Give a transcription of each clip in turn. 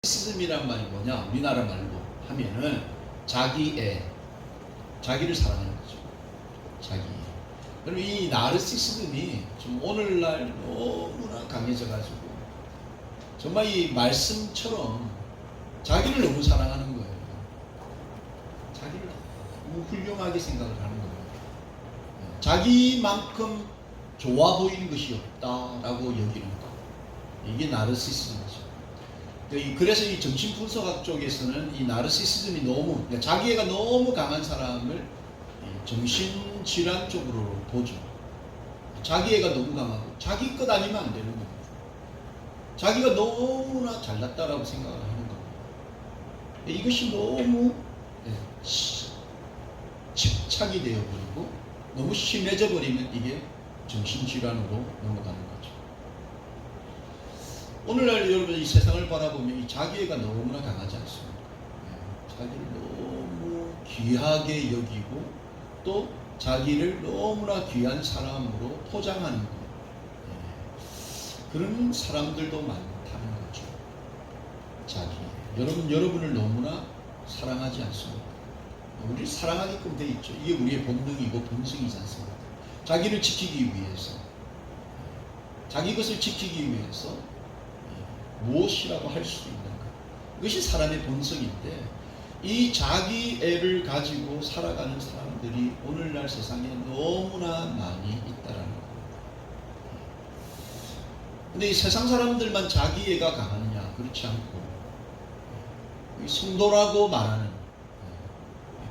나르시시즘이란 말이 뭐냐? 우리나라 말로 하면은 자기애, 자기를 사랑하는 거죠. 자기. 그럼 이 나르시시즘이 좀 오늘날 너무나 강해져가지고 정말 이 말씀처럼 자기를 너무 사랑하는 거예요. 자기를 너무 훌륭하게 생각을 하는 거예요. 자기만큼 좋아 보이는 것이 없다라고 여기는 거. 이게 나르시시즘이죠. 그래서 이 정신분석학 쪽에서는 이 나르시시즘이 너무, 그러니까 자기애가 너무 강한 사람을 정신질환 쪽으로 보죠. 자기애가 너무 강하고 자기 것 아니면 안 되는 겁니다. 자기가 너무나 잘났다라고 생각을 하는 겁니다. 이것이 너무 집착이 되어버리고 너무 심해져 버리면 이게 정신질환으로 넘어가는 거죠. 오늘날 여러분 이 세상을 바라보면 이 자기애가 너무나 강하지 않습니까? 자기를 너무 귀하게 여기고 또 자기를 너무나 귀한 사람으로 포장하는 것. 그런 사람들도 많다는 거죠. 여러분을 너무나 사랑하지 않습니까? 우리를 사랑하게끔 돼 있죠. 이게 우리의 본능이고 본성이지 않습니까? 자기를 지키기 위해서, 자기 것을 지키기 위해서 무엇이라고 할 수 있는가? 이것이 사람의 본성인데 이 자기애를 가지고 살아가는 사람들이 오늘날 세상에 너무나 많이 있다라는 겁니다. 근데 이 세상 사람들만 자기애가 강하느냐? 그렇지 않고 성도라고 말하는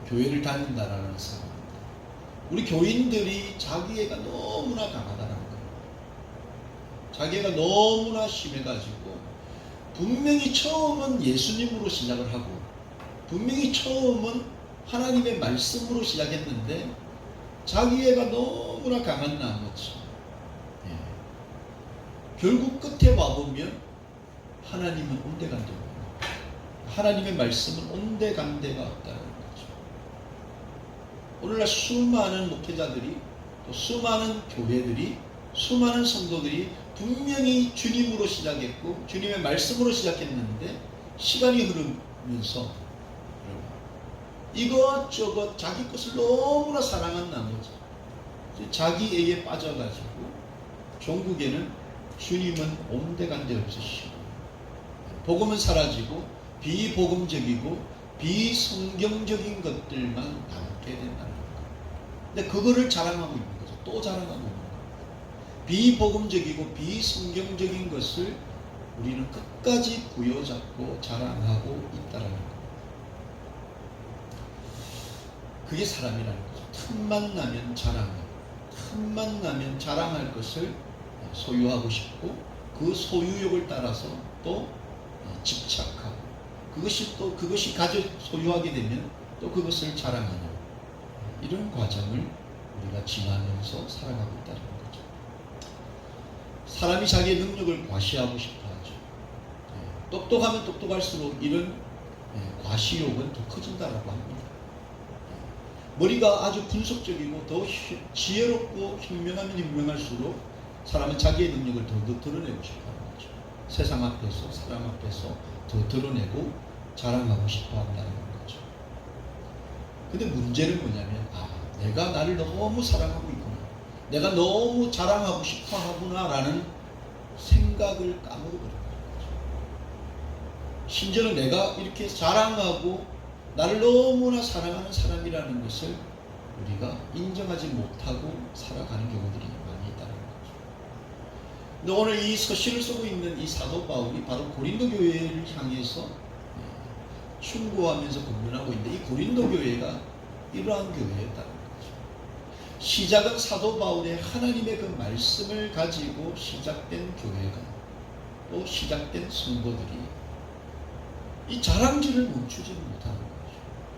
교회를 다닌다라는 사람, 우리 교인들이 자기애가 너무나 강하다라는 거예요. 자기애가 너무나 심해가지고 분명히 처음은 예수님으로 시작을 하고 분명히 처음은 하나님의 말씀으로 시작했는데 자기애가 너무나 강한 나머지 결국 끝에 와보면 하나님은 온데간데 없고 하나님의 말씀은 온데간데가 없다는 거죠. 오늘날 수많은 목회자들이 또 수많은 교회들이 수많은 성도들이 분명히 주님으로 시작했고 주님의 말씀으로 시작했는데 시간이 흐르면서 이것저것 자기 것을 너무나 사랑한 나머지 자기애에 빠져가지고 종국에는 주님은 온데간데 없으시고 복음은 사라지고 비복음적이고 비성경적인 것들만 남게 된다는 거예요. 근데 그거를 자랑하고 있는 거죠. 또 자랑하고 있는 거예요. 비복음적이고 비성경적인 것을 우리는 끝까지 부여잡고 자랑하고 있다는 거예요. 그게 사람이라는 거죠. 틈만 나면 자랑하고 틈만 나면 자랑할 것을 소유하고 싶고 그 소유욕을 따라서 또 집착하고 그것이 가져 소유하게 되면 또 그것을 자랑하는 이런 과정을 우리가 지나면서 살아가고 있다는 거죠. 사람이 자기의 능력을 과시하고 싶어 하죠. 똑똑하면 똑똑할수록 이런 과시욕은 더 커진다라고 합니다. 머리가 아주 분석적이고 더 지혜롭고 현명하면 현명할수록 사람은 자기의 능력을 더 드러내고 싶어하는 거죠. 세상 앞에서 사람 앞에서 더 드러내고 자랑하고 싶어한다는 거죠. 근데 문제는 뭐냐면 내가 나를 너무 사랑하고 있구나, 내가 너무 자랑하고 싶어하구나 라는 생각을 까먹어버리는 거죠. 심지어는 내가 이렇게 자랑하고 나를 너무나 사랑하는 사람이라는 것을 우리가 인정하지 못하고 살아가는 경우들이 많이 있다는 거죠. 근데 오늘 이 서신을 쓰고 있는 이 사도 바울이 바로 고린도 교회를 향해서 충고하면서 권면하고 있는데 이 고린도 교회가 이러한 교회였다는 거죠. 시작은 사도 바울의 하나님의 그 말씀을 가지고 시작된 교회가 또 시작된 성도들이 이 자랑질을 멈추지 못하는 거죠.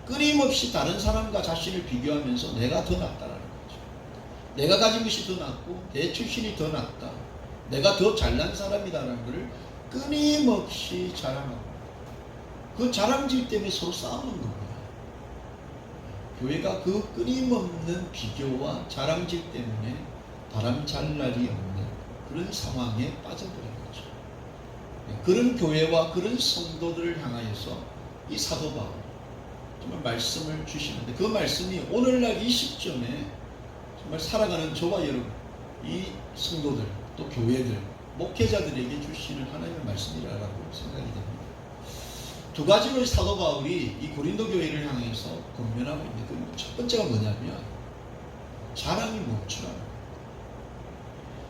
끊임없이 다른 사람과 자신을 비교하면서 내가 더 낫다라는 거죠. 내가 가진 것이 더 낫고 내 출신이 더 낫다, 내가 더 잘난 사람이다라는 것을 끊임없이 자랑하고 그 자랑질 때문에 서로 싸우는 겁니다. 교회가 그 끊임없는 비교와 자랑질 때문에 바람 잘 날이 없는 그런 상황에 빠져버린 거죠. 그런 교회와 그런 성도들을 향하여서 이 사도 바울 정말 말씀을 주시는데, 그 말씀이 오늘날 이 시점에 정말 살아가는 저와 여러분, 이 성도들, 또 교회들, 목회자들에게 주시는 하나님의 말씀이라고 생각이 됩니다. 두 가지로 사도 바울이 이 고린도 교회를 향해서 권면하고 있는데, 그 첫 번째가 뭐냐면 자랑이 멈추라는 거예요.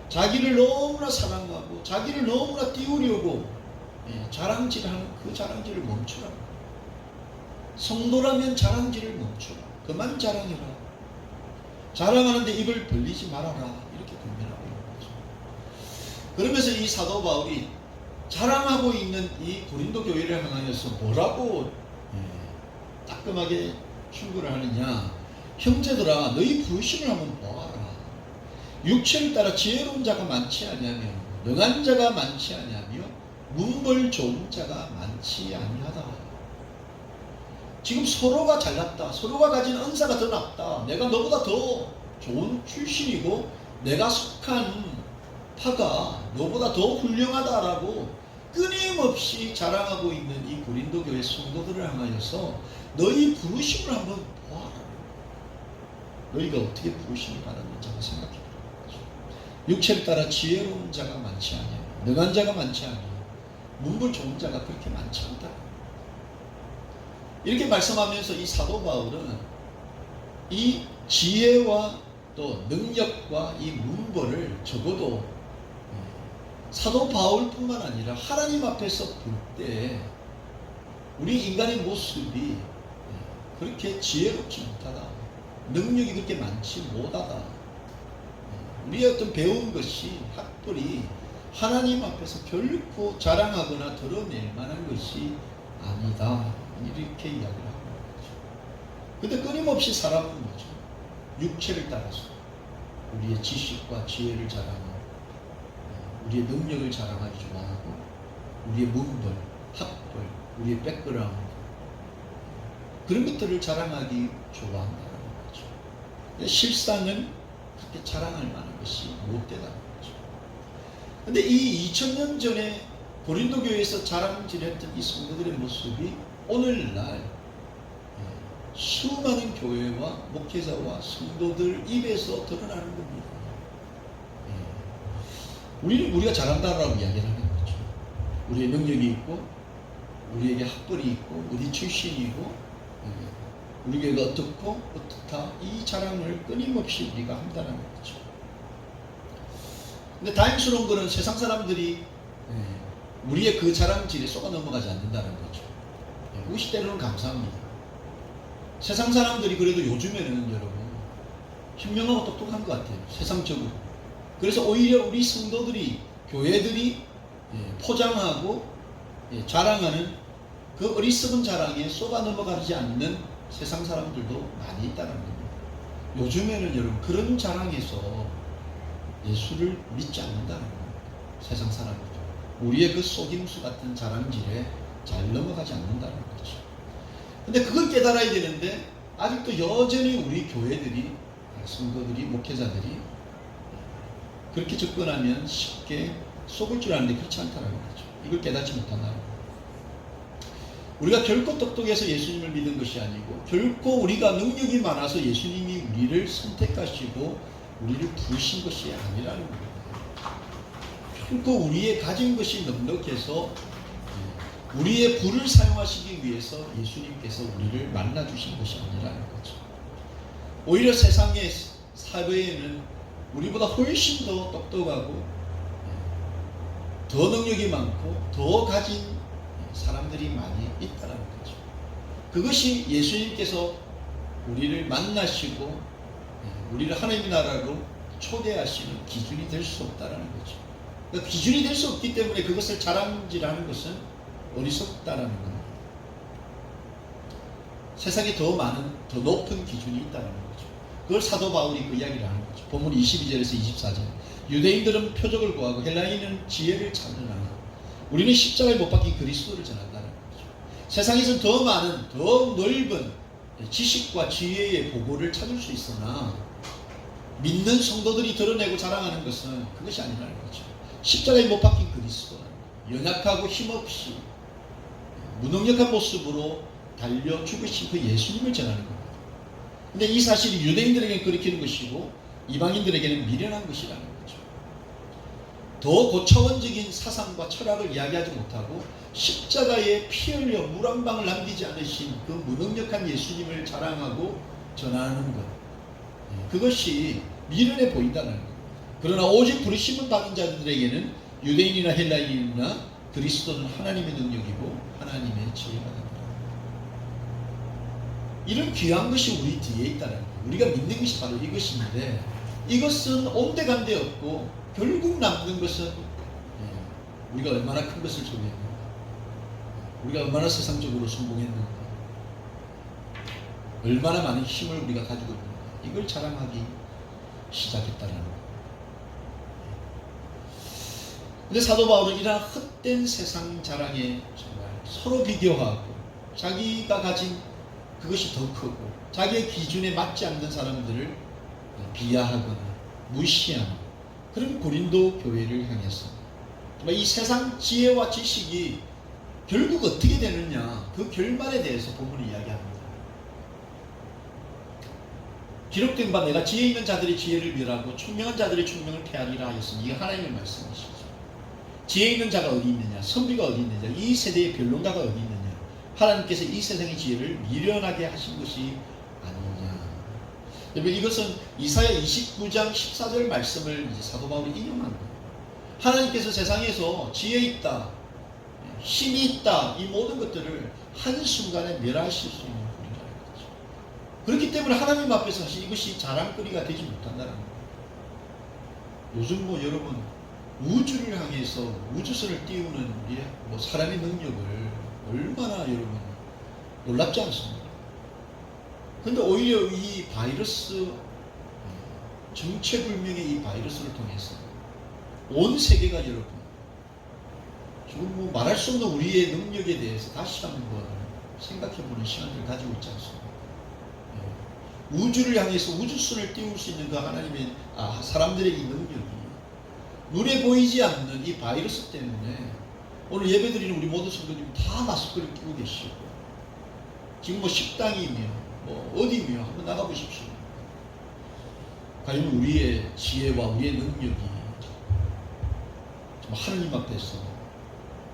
자기를 너무나 사랑하고 자기를 너무나 띄우려고 자랑질하는 그 자랑질을 멈추라는 거예요. 성도라면 자랑질을 멈추라. 그만 자랑해라. 자랑하는데 입을 벌리지 말아라. 이렇게 권면하고 있는 거죠. 그러면서 이 사도 바울이 자랑하고 있는 이 고린도 교회를 향하여서 뭐라고 따끔하게 충고를 하느냐. 형제들아, 너희 부르심을 한번 보아라. 육체를 따라 지혜로운 자가 많지 아니하며 능한 자가 많지 아니하며 문벌 좋은 자가 많지 아니하다. 지금 서로가 잘났다, 서로가 가진 은사가 더 낫다, 내가 너보다 더 좋은 출신이고 내가 속한 파가 너보다 더 훌륭하다라고 끊임없이 자랑하고 있는 이 고린도 교회 성도들을 향하여서 너희 부르심을 한번 보아라. 너희가 어떻게 부르심을 받았는지 한번 생각해 보라. 육체를 따라 지혜로운 자가 많지 아니하며 능한 자가 많지 아니하며 문벌 좋은 자가 그렇게 많지 않다. 이렇게 말씀하면서 이 사도 바울은 이 지혜와 또 능력과 이 문벌을 적어도 사도 바울뿐만 아니라 하나님 앞에서 볼 때 우리 인간의 모습이 그렇게 지혜롭지 못하다, 능력이 그렇게 많지 못하다, 우리의 어떤 배운 것이 학벌이 하나님 앞에서 결코 자랑하거나 드러낼 만한 것이 아니다, 이렇게 이야기를 하는 거죠. 근데 끊임없이 사람은 뭐죠? 육체를 따라서 우리의 지식과 지혜를 자랑하고 우리의 능력을 자랑하기 좋아하고 우리의 문벌, 학벌, 우리의 백그라운드, 그런 것들을 자랑하기 좋아한다는 거죠. 실상은 그렇게 자랑할 만한 것이 못되다는 거죠. 근데 이 2000년 전에 고린도 교회에서 자랑질했던 이 성도들의 모습이 오늘날 수많은 교회와 목회자와 성도들 입에서 드러나는 겁니다. 우리가 잘한다라고 이야기를 하는 거죠. 우리의 능력이 있고 우리에게 학벌이 있고 어디 출신이고 우리 교회가 어떻고 어떻다, 이 자랑을 끊임없이 우리가 한다는 거죠. 근데 다행스러운 것은 세상 사람들이 우리의 그 자랑질에 속아 넘어가지 않는다는 거죠. 그것이 때로는 감사합니다. 세상 사람들이 그래도 요즘에는 여러분 현명하고 똑똑한 것 같아요, 세상적으로. 그래서 오히려 우리 성도들이, 교회들이 포장하고 자랑하는 그 어리석은 자랑에 속아 넘어가지 않는 세상 사람들도 많이 있다는 겁니다. 요즘에는 여러분 그런 자랑에서 예수를 믿지 않는다는 겁니다. 세상 사람들, 우리의 그 속임수 같은 자랑질에 잘 넘어가지 않는다는 거죠. 근데 그걸 깨달아야 되는데 아직도 여전히 우리 교회들이, 성도들이, 목회자들이 그렇게 접근하면 쉽게 속을 줄 아는데 그렇지 않다는 거죠. 이걸 깨닫지 못한다는 거죠. 우리가 결코 똑똑해서 예수님을 믿은 것이 아니고 결코 우리가 능력이 많아서 예수님이 우리를 선택하시고 우리를 부르신 것이 아니라는 겁니다. 결코 우리의 가진 것이 넉넉해서 우리의 부를 사용하시기 위해서 예수님께서 우리를 만나주신 것이 아니라는 거죠. 오히려 세상의 사회에는 우리보다 훨씬 더 똑똑하고 더 능력이 많고 더 가진 사람들이 많이 있다는 거죠. 그것이 예수님께서 우리를 만나시고 우리를 하나님의 나라로 초대하시는 기준이 될 수 없다는 거죠. 그러니까 기준이 될 수 없기 때문에 그것을 자랑질하는 것은 어리석다라는 겁니다. 세상에 더 많은, 더 높은 기준이 있다는 거죠. 그걸 사도 바울이 그 이야기를 하는 거죠. 본문 22절에서 24절. 유대인들은 표적을 구하고 헬라인은 지혜를 찾으나 우리는 십자가에 못 박힌 그리스도를 전한다는 거죠. 세상에서는 더 많은, 더 넓은 지식과 지혜의 보고를 찾을 수 있으나 믿는 성도들이 드러내고 자랑하는 것은 그것이 아니라는 거죠. 십자가에 못 박힌 그리스도, 연약하고 힘없이 무능력한 모습으로 달려 죽으신 그 예수님을 전하는 겁니다. 근데 이 사실이 유대인들에게는 그렇게는 것이고 이방인들에게는 미련한 것이라는 거죠. 더 고차원적인 사상과 철학을 이야기하지 못하고 십자가에 피 흘려 물 한 방울 남기지 않으신 그 무능력한 예수님을 자랑하고 전하는 것, 그것이 미련해 보인다는 것. 그러나 오직 부르심을 받은 자들에게는 유대인이나 헬라인이나 그리스도는 하나님의 능력이고 하나님의 지혜가 됩니다. 이런 귀한 것이 우리 뒤에 있다는 거예요. 우리가 믿는 것이 바로 이것인데, 이것은 온데간데 없고 결국 남는 것은 우리가 얼마나 큰 것을 소유했는가, 우리가 얼마나 세상적으로 성공했는가, 얼마나 많은 힘을 우리가 가지고 있는가, 이걸 자랑하기 시작했다는 거예요. 근데 사도 바울은 이러한 헛된 세상 자랑에 정말 서로 비교하고 자기가 가진 그것이 더 크고 자기의 기준에 맞지 않는 사람들을 비하하거나 무시하는 그런 고린도 교회를 향해서 이 세상 지혜와 지식이 결국 어떻게 되느냐, 그 결말에 대해서 본문이 이야기합니다. 기록된 바 내가 지혜 있는 자들의 지혜를 멸하고 총명한 자들의 총명을 폐하리라 하였으니 이게 하나님의 말씀이시죠. 지혜 있는 자가 어디 있느냐, 선비가 어디 있느냐, 이 세대의 변론가가 어디 있느냐, 하나님께서 이 세상의 지혜를 미련하게 하신 것이 아니냐. 여러분, 이것은 이사야 29장 14절 말씀을 이제 사도 바울이 인용한 거예요. 하나님께서 세상에서 지혜 있다, 힘이 있다, 이 모든 것들을 한순간에 멸하실 수 있는 분이라는 거죠. 그렇기 때문에 하나님 앞에서 사실 이것이 자랑거리가 되지 못한다는 거예요. 요즘 여러분 우주를 향해서 우주선을 띄우는 사람의 능력을 얼마나 여러분 놀랍지 않습니까? 그런데 오히려 이 바이러스, 정체불명의 이 바이러스를 통해서 온 세계가 여러분 지금 말할 수 없는 우리의 능력에 대해서 다시 한번 생각해보는 시간을 가지고 있지 않습니까? 우주를 향해서 우주선을 띄울 수 있는 그 하나님의 사람들의 이 능력이 눈에 보이지 않는 이 바이러스 때문에 오늘 예배드리는 우리 모든 성도님 다 마스크를 끼고 계시고, 지금 식당이며 어디며 한번 나가보십시오. 과연 우리의 지혜와 우리의 능력이 하나님 앞에서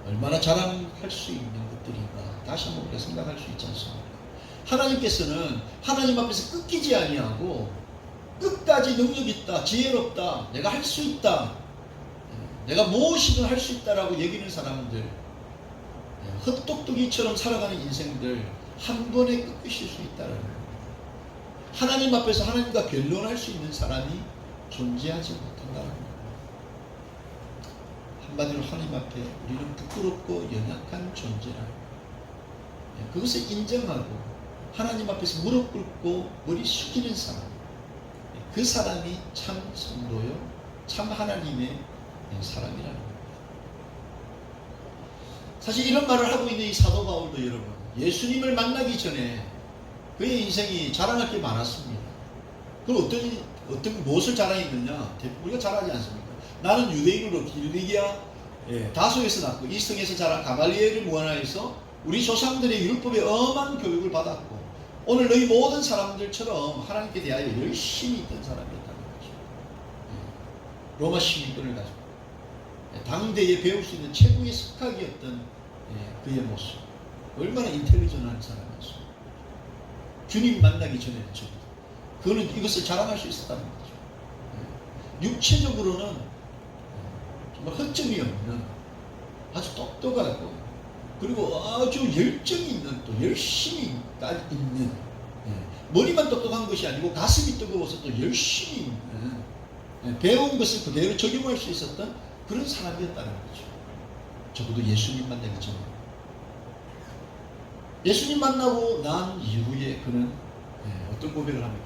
얼마나 자랑할 수 있는 것들인가 다시 한번 우리가 생각할 수 있지 않습니까? 하나님께서는 하나님 앞에서 끊기지 아니하고 끝까지 능력 있다, 지혜롭다, 내가 할 수 있다, 내가 무엇이든 할 수 있다라고 여기는 사람들, 헛똑똑이처럼 살아가는 인생들 한 번에 꺾으실 수 있다는 거예요. 하나님 앞에서 하나님과 변론할 수 있는 사람이 존재하지 못한다는 거예요. 한마디로 하나님 앞에 우리는 부끄럽고 연약한 존재라는 거예요. 그것을 인정하고 하나님 앞에서 무릎 꿇고 머리 숙이는 사람, 그 사람이 참 성도요, 참 하나님의 사람이라는 겁니다. 사실 이런 말을 하고 있는 이 사도 바울도 여러분, 예수님을 만나기 전에 그의 인생이 자랑할 게 많았습니다. 그럼 무엇을 자랑했느냐? 우리가 잘하지 않습니까? 나는 유대인으로 길리기아 다소에서 났고 이성에서 자란 가말리엘을 무관하여서 우리 조상들의 율법에 엄한 교육을 받았고 오늘 너희 모든 사람들처럼 하나님께 대하여 열심히 있던 사람이었다는 거죠. 로마 시민권을 가지고 당대에 배울 수 있는 최고의 석학이었던 그의 모습, 얼마나 인텔리전한 사람이었습니까? 주님 만나기 전에는 그는 이것을 자랑할 수 있었다는 거죠. 육체적으로는 정말 허점이 없는 아주 똑똑하고 그리고 아주 열정이 있는, 또 열심히 있는, 머리만 똑똑한 것이 아니고 가슴이 뜨거워서 또 열심히 있는, 배운 것을 그대로 적용할 수 있었던 그런 사람이었다는 거죠. 적어도 예수님 만나기 전에. 예수님 만나고 난 이후에 그는 어떤 고백을 합니까?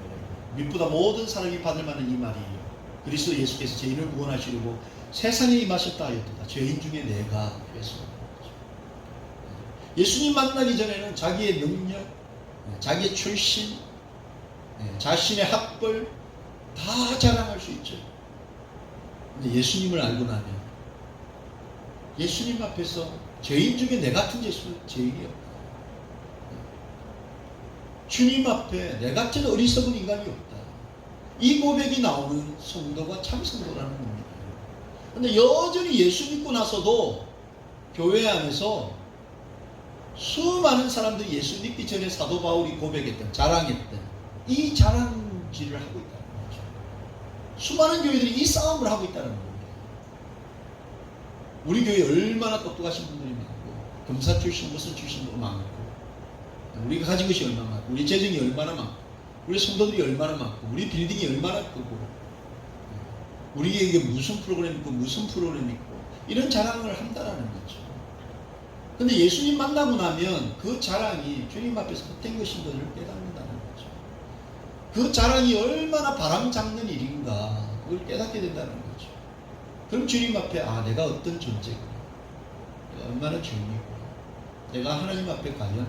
밑보다 모든 사람이 받을 만한 이 말이에요. 그리스도 예수께서 죄인을 구원하시려고 세상에 임하셨다 하였다. 죄인 중에 내가 그랬습니다. 예수님 만나기 전에는 자기의 능력, 자기의 출신, 자신의 학벌 다 자랑할 수 있죠. 근데 예수님을 알고 나면 예수님 앞에서 죄인 중에 내 같은 죄인이 없다. 주님 앞에 내 같은 어리석은 인간이 없다. 이 고백이 나오는 성도가 참 성도라는 겁니다. 그런데 여전히 예수 믿고 나서도 교회 안에서 수많은 사람들이 예수 믿기 전에 사도 바울이 고백했던, 자랑했던 이 자랑질을 하고 있다는 거죠. 수많은 교회들이 이 싸움을 하고 있다는 겁니다. 우리 교회 얼마나 똑똑하신 분들이 많고, 검사 출신, 무슨 출신도 많고, 우리가 가진 것이 얼마나 많고, 우리 재정이 얼마나 많고, 우리 성도들이 얼마나 많고, 우리 빌딩이 얼마나 크고, 우리에게 무슨 프로그램이 있고 무슨 프로그램이 있고, 이런 자랑을 한다라는 거죠. 근데 예수님 만나고 나면 그 자랑이 주님 앞에서 헛된 것인 것을 깨닫는다는 거죠. 그 자랑이 얼마나 바람 잡는 일인가, 그걸 깨닫게 된다는 거죠. 그럼 주님 앞에 내가 어떤 존재구나, 내가 얼마나 죄인이구나, 내가 하나님 앞에 과연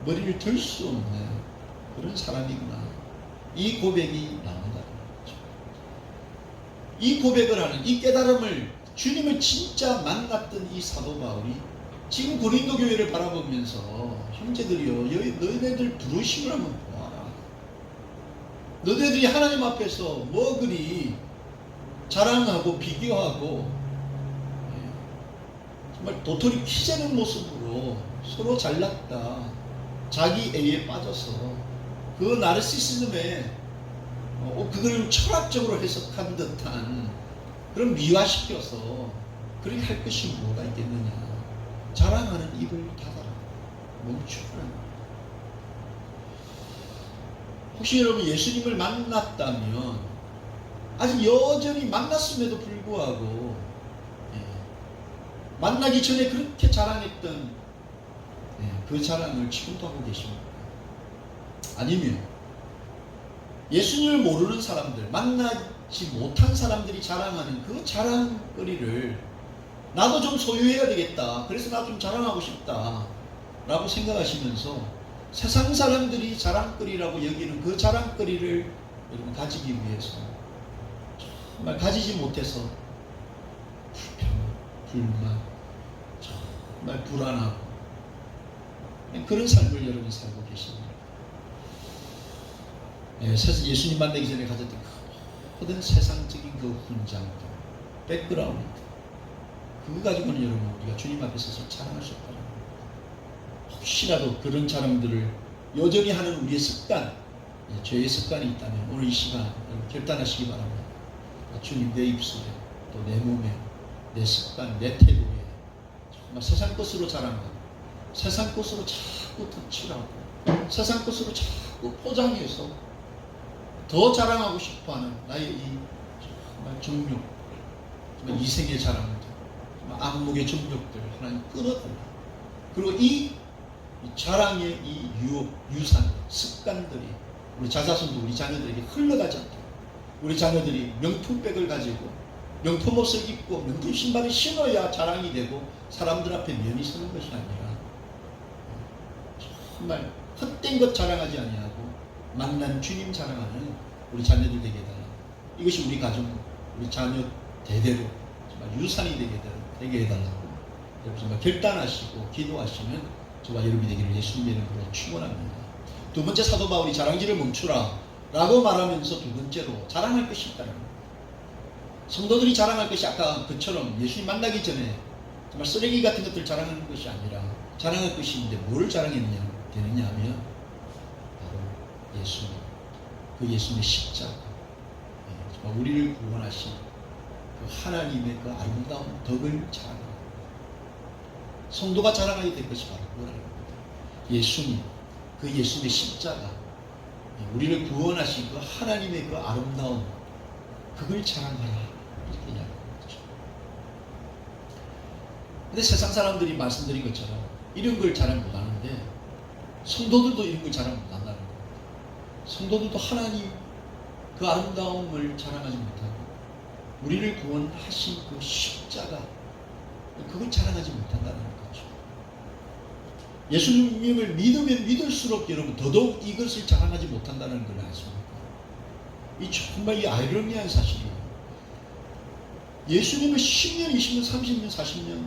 머리를 들 수 없는 그런 사람이구나, 이 고백이 나온다는 거죠. 이 고백을 하는, 이 깨달음을, 주님을 진짜 만났던 이 사도 바울이 지금 고린도 교회를 바라보면서, 형제들이여, 너희들 부르심을 한번 보아라. 너희들이 하나님 앞에서 뭐 그리 자랑하고 비교하고 정말 도토리 키재는 모습으로 서로 잘났다, 자기 애에 빠져서 그 나르시시즘에 그걸 철학적으로 해석한 듯한 그런 미화시켜서 그렇게 할 것이 뭐가 있겠느냐. 자랑하는 입을 닫아라, 멈추라는. 혹시 여러분 예수님을 만났다면, 아직 여전히 만났음에도 불구하고 만나기 전에 그렇게 자랑했던 그 자랑을 지금도 하고 계십니까? 아니면 예수님을 모르는 사람들, 만나지 못한 사람들이 자랑하는 그 자랑거리를 나도 좀 소유해야 되겠다, 그래서 나도 좀 자랑하고 싶다 라고 생각하시면서 세상 사람들이 자랑거리라고 여기는 그 자랑거리를 여러분 가지기 위해서 정말 가지지 못해서 불평, 불만, 정말 불안하고 그런 삶을 여러분 살고 계십니다. 예수님 만나기 전에 가졌던 모든 세상적인 그 훈장들, 백그라운드, 그거 가지고는 여러분 우리가 주님 앞에 서서 자랑할 수 없다는 겁니다. 혹시라도 그런 자랑들을 여전히 하는 우리의 습관, 죄의 습관이 있다면 오늘 이 시간 결단하시기 바랍니다. 주님, 내 입술에, 또 내 몸에, 내 습관, 내 태도에 정말 세상 것으로 자랑하고, 세상 것으로 자꾸 덧칠하고, 세상 것으로 자꾸 포장해서 더 자랑하고 싶어하는 나의 이 정말 정욕, 정말 이생의 자랑들, 정말 안목의 정욕들 하나님 끊어달라. 그리고 이 자랑의 이 유혹, 유산, 습관들이 우리 자자손도 우리 자녀들에게 흘러가지 않도록, 우리 자녀들이 명품백을 가지고 명품 옷을 입고 명품 신발을 신어야 자랑이 되고 사람들 앞에 면이 서는 것이 아니라 정말 헛된 것 자랑하지 아니하고 만난 주님 자랑하는 우리 자녀들 되게 해달라. 이것이 우리 가정, 우리 자녀 대대로 정말 유산이 되게 해달라고 정말 결단하시고 기도하시면 저와 여러분이 되기를 예수님의 이름으로 축원합니다. 두 번째, 사도 바울이 자랑질을 멈추라 라고 말하면서 두 번째로 자랑할 것이 있다는 겁니다. 성도들이 자랑할 것이 아까 그처럼 예수님 만나기 전에 정말 쓰레기 같은 것들 자랑하는 것이 아니라 자랑할 것이 있는데 뭘 자랑했느냐 하면 바로 예수님, 그 예수님의 십자가, 정말 우리를 구원하신 그 하나님의 그 아름다운 덕을 자랑합니다. 성도가 자랑하게 될 것이 바로 그거라는 겁니다. 예수님, 그 예수님의 십자가, 우리를 구원하신 그 하나님의 그 아름다운 그걸 자랑하라, 이렇게 이야기하는 거죠. 근데 세상 사람들이 말씀드린 것처럼 이런 걸 자랑 못하는데 성도들도 이런 걸 자랑 못한다는 겁니다. 성도들도 하나님 그 아름다움을 자랑하지 못하고 우리를 구원하신 그 십자가, 그걸 자랑하지 못한다는 거죠. 예수님을 믿으면 믿을수록 여러분 더더욱 이것을 자랑하지 못한다는 걸 아십니까? 이 정말 이 아이러니한 사실이에요. 예수님을 10년, 20년, 30년, 40년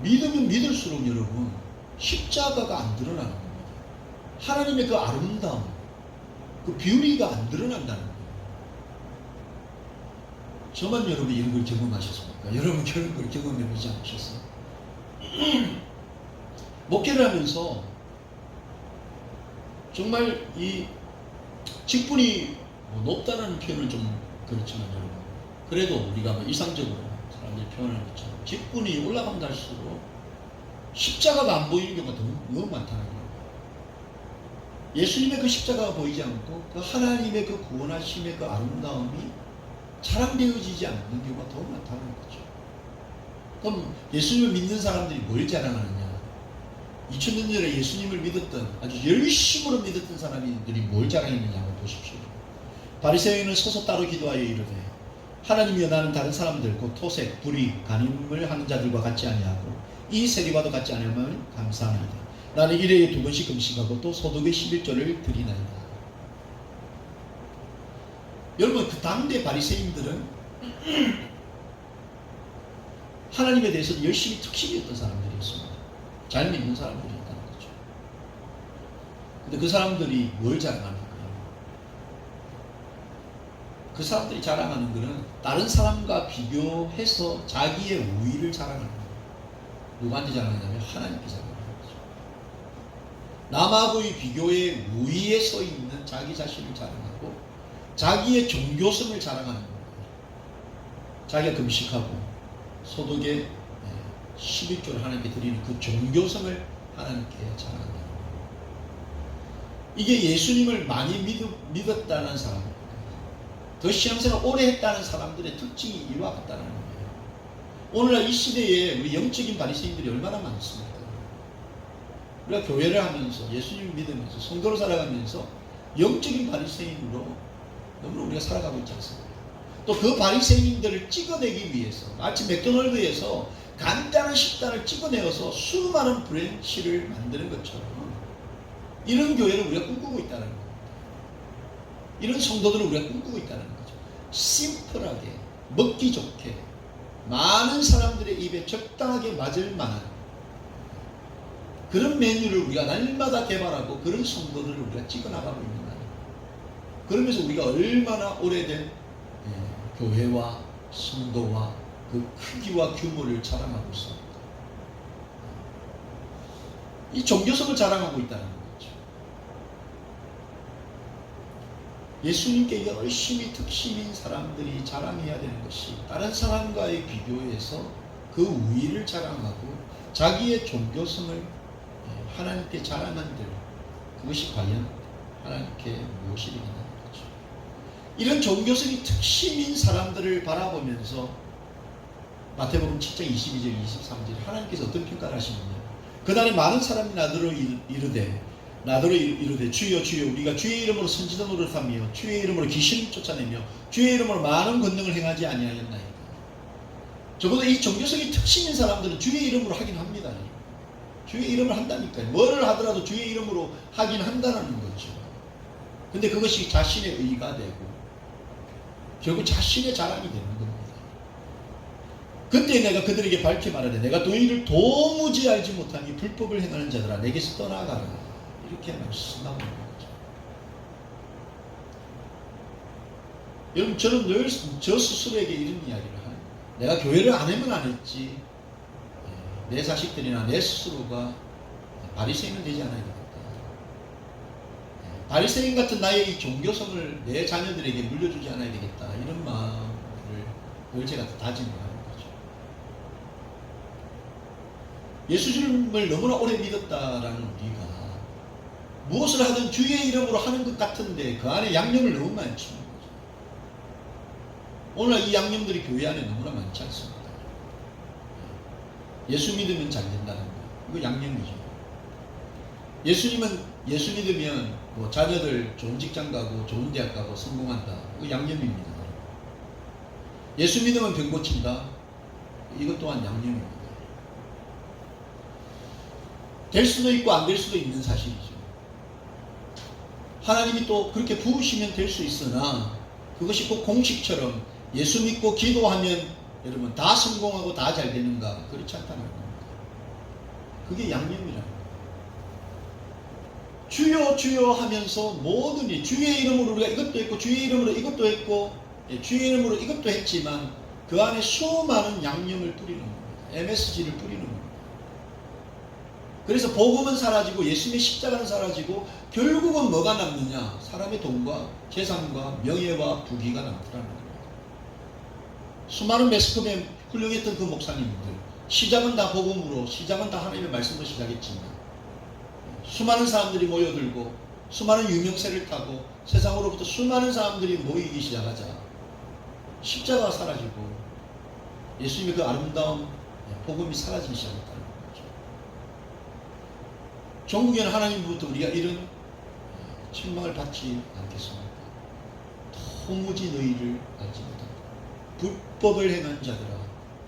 믿으면 믿을수록 여러분 십자가가 안 드러나는 겁니다. 하나님의 그 아름다움, 그 비율이가 안 드러난다는 거예요. 저만 여러분 이런 걸 경험하셨습니까? 여러분 그런 걸 경험해보지 않으셨어요? 목회를 하면서 정말 이 직분이 높다는 표현은 좀 그렇지만 여러분, 그래도 우리가 뭐 일상적으로 사람들이 표현하는 것처럼 직분이 올라간다 할수록 십자가가 안 보이는 경우가 너무 많다는 거예요. 예수님의 그 십자가가 보이지 않고 그 하나님의 그 구원하심의 그 아름다움이 자랑되어지지 않는 경우가 더 많다는 거죠. 그럼 예수님을 믿는 사람들이 뭘 자랑하느냐? 2000년 전에 예수님을 믿었던, 아주 열심으로 믿었던 사람들이 뭘 자랑했느냐 한번 보십시오. 바리새인은 서서 따로 기도하여 이르되 하나님이여, 나는 다른 사람들 곧 토색, 불의, 간임을 하는 자들과 같지 아니하고 이 세리와도 같지 않으면 감사합니다. 나는 일회에 2번씩 금식하고 또 소득의 11조를 드리나이다. 여러분, 그 당대 바리새인들은 하나님에 대해서 열심히 특실이었던 사람들이었습니다. 잘 믿는 사람들이었다는 거죠. 근데 그 사람들이 뭘 자랑하는 거예요? 그 사람들이 자랑하는 것은 다른 사람과 비교해서 자기의 우위를 자랑하는 거예요. 누구한테 자랑하냐면 하나님께 자랑하는 거죠. 남하고의 비교의 우위에 서 있는 자기 자신을 자랑하고 자기의 종교성을 자랑하는 거예요. 자기가 금식하고 소득의 11조를 하나님께 드리는 그 종교성을 하나님께 자랑한다. 이게 예수님을 많이 믿었다는 사람, 더 신앙생활 오래 했다는 사람들의 특징이 이와 같다는 거예요. 오늘날 이 시대에 우리 영적인 바리새인들이 얼마나 많습니까? 우리가 교회를 하면서 예수님을 믿으면서 성도로 살아가면서 영적인 바리새인으로 너무 우리가 살아가고 있지 않습니까? 또 그 바리새인들을 찍어내기 위해서 마치 맥도날드에서 간단한 식단을 찍어내어서 수많은 브랜치를 만드는 것처럼 이런 교회를 우리가 꿈꾸고 있다는 겁니다. 이런 성도들을 우리가 꿈꾸고 있다는 거죠. 심플하게, 먹기 좋게, 많은 사람들의 입에 적당하게 맞을 만한 그런 메뉴를 우리가 날마다 개발하고 그런 성도들을 우리가 찍어나가고 있는 거예요. 그러면서 우리가 얼마나 오래된 교회와 성도와 그 크기와 규모를 자랑하고 있습니다. 이 종교성을 자랑하고 있다는 거죠. 예수님께 열심히 특심인 사람들이 자랑해야 되는 것이 다른 사람과의 비교해서 그 우위를 자랑하고 자기의 종교성을 하나님께 자랑한들, 그것이 과연 하나님께 무엇이겠냐는 거죠. 이런 종교성이 특심인 사람들을 바라보면서 마태복음 7장 22절 23절 하나님께서 어떤 평가를 하시느냐. 그날에 많은 사람이 나더러 이르되 주여 주여 우리가 주의 이름으로 선지자 노릇하며 주의 이름으로 귀신 쫓아내며 주의 이름으로 많은 권능을 행하지 아니하였나이까. 적어도 이 종교성이 특심인 사람들은 주의 이름으로 하긴 합니다. 주의 이름을 한다니까요. 뭐를 하더라도 주의 이름으로 하긴 한다는 거죠. 근데 그것이 자신의 의가 되고 결국 자신의 자랑이 되는 겁니다. 그때 내가 그들에게 밝히 말하되 내가 너희를 도무지 알지 못하니 불법을 행하는 자들아 내게서 떠나가라. 이렇게 말씀하고 있는 거죠. 여러분, 저는 늘 저 스스로에게 이런 이야기를 해요. 내가 교회를 안 하면 안 했지. 내 자식들이나 내 스스로가 바리새인은 되지 않아야 되겠다. 바리새인 같은 나의 이 종교성을 내 자녀들에게 물려주지 않아야 되겠다. 이런 마음을 늘 제가 다짐을 하는 거죠. 예수님을 너무나 오래 믿었다라는 우리가 무엇을 하든 주의 이름으로 하는 것 같은데 그 안에 양념을 너무 많이 치는 거죠. 오늘 이 양념들이 교회 안에 너무나 많지 않습니다. 예수 믿으면 잘 된다는 거예요. 이거 양념이죠. 예수 믿으면 뭐 자녀들 좋은 직장 가고 좋은 대학 가고 성공한다. 이거 양념입니다. 예수 믿으면 병 고친다. 이것 또한 양념입니다. 될 수도 있고 안 될 수도 있는 사실이죠. 하나님이 또 그렇게 부으시면 될 수 있으나 그것이 꼭 공식처럼 예수 믿고 기도하면 여러분 다 성공하고 다 잘 되는가? 그렇지 않다는 겁니다. 그게 양념이라는 거예요. 주여 주여 하면서 모든 일, 주의 이름으로 우리가 이것도 했고 주의 이름으로 이것도 했고 주의 이름으로 이것도 했지만 그 안에 수많은 양념을 뿌리는 겁니다. MSG를 뿌리는 겁니다. 그래서 복음은 사라지고 예수님의 십자가는 사라지고 결국은 뭐가 남느냐? 사람의 돈과 재산과 명예와 부귀가 남더라는 겁니다. 수많은 매스컴에 훌륭했던 그 목사님들, 시작은 다 복음으로, 시작은 다 하나님의 말씀으로 시작했지만 수많은 사람들이 모여들고 수많은 유명세를 타고 세상으로부터 수많은 사람들이 모이기 시작하자 십자가가 사라지고 예수님의 그 아름다운 복음이 사라지기 시작했다는 거죠. 종국에는 하나님부터 우리가 이런 책망을 받지 않겠습니까? 도무지 너희를 알지 못한다. 불법을 행한 자들아